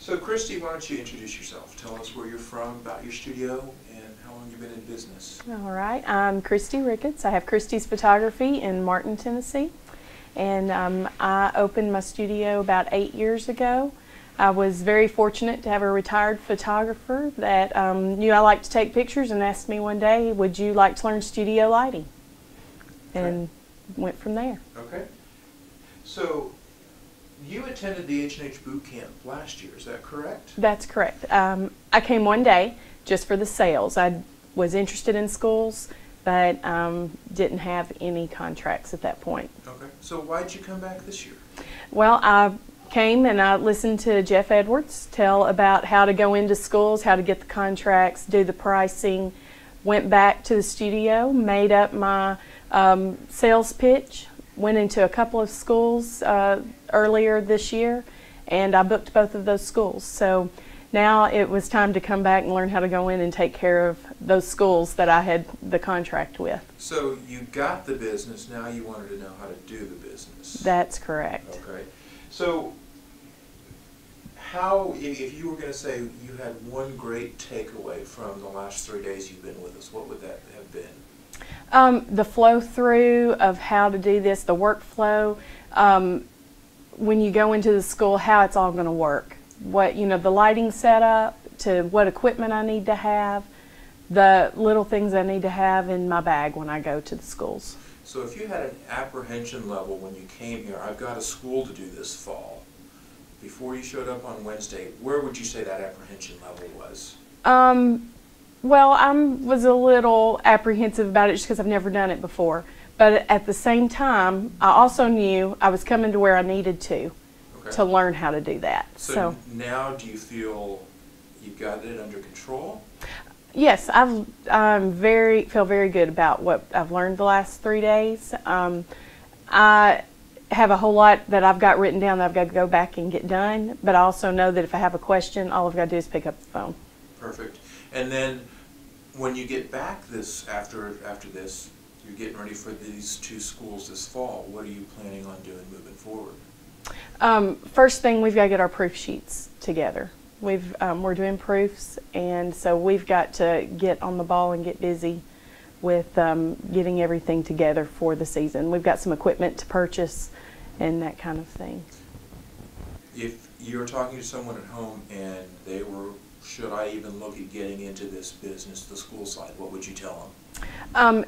So Christy, why don't you introduce yourself? Tell us where you're from, about your studio, and how long you've been in business. All right, I'm Christy Ricketts. I have Christy's Photography in Martin, Tennessee. And I opened my studio about 8 years ago. I was very fortunate to have a retired photographer that knew I liked to take pictures and asked me one day, would you like to learn studio lighting? And went from there. Okay. So you attended the H&H boot camp last year, is that correct? That's correct. I came one day just for the sales. I was interested in schools, but didn't have any contracts at that point. Okay. So why'd you come back this year? Well, I came and I listened to Jeff Edwards tell about how to go into schools, how to get the contracts, do the pricing. Went back to the studio, made up my sales pitch, went into a couple of schools earlier this year, and I booked both of those schools. So now it was time to come back and learn how to go in and take care of those schools that I had the contract with. So you got the business, now you wanted to know how to do the business. That's correct. Okay. So how, if you were going to say you had one great takeaway from the last 3 days you've been with us, what would that have been? The flow through of how to do this, the workflow, when you go into the school, how it's all going to work. What, the lighting setup, to what equipment I need to have, the little things I need to have in my bag when I go to the schools. So if you had an apprehension level when you came here, I've got a school to do this fall, before you showed up on Wednesday, where would you say that apprehension level was? Well, I was a little apprehensive about it just because I've never done it before. But at the same time, I also knew I was coming to where I needed to learn how to do that. So now do you feel you've got it under control? Yes, feel very good about what I've learned the last 3 days. I have a whole lot that I've got written down that I've got to go back and get done, but I also know that if I have a question, all I've got to do is pick up the phone. Perfect. And then when you get back after this, you're getting ready for these 2 schools this fall. What are you planning on doing moving forward? First thing, we've got to get our proof sheets together. We're doing proofs, and so we've got to get on the ball and get busy with getting everything together for the season. We've got some equipment to purchase and that kind of thing. If you're talking to someone at home and they were, should I even look at getting into this business, the school side, what would you tell them?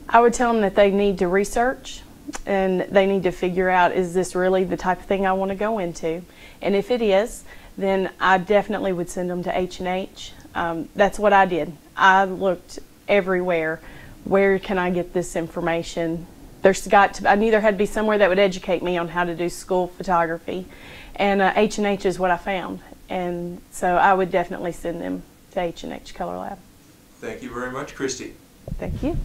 I would tell them that they need to research and they need to figure out, is this really the type of thing I want to go into? And if it is, then I definitely would send them to H&H. That's what I did. I looked everywhere. Where can I get this information? I knew there had to be somewhere that would educate me on how to do school photography, and H&H is what I found. And so I would definitely send them to H&H Color Lab. Thank you very much, Christy. Thank you.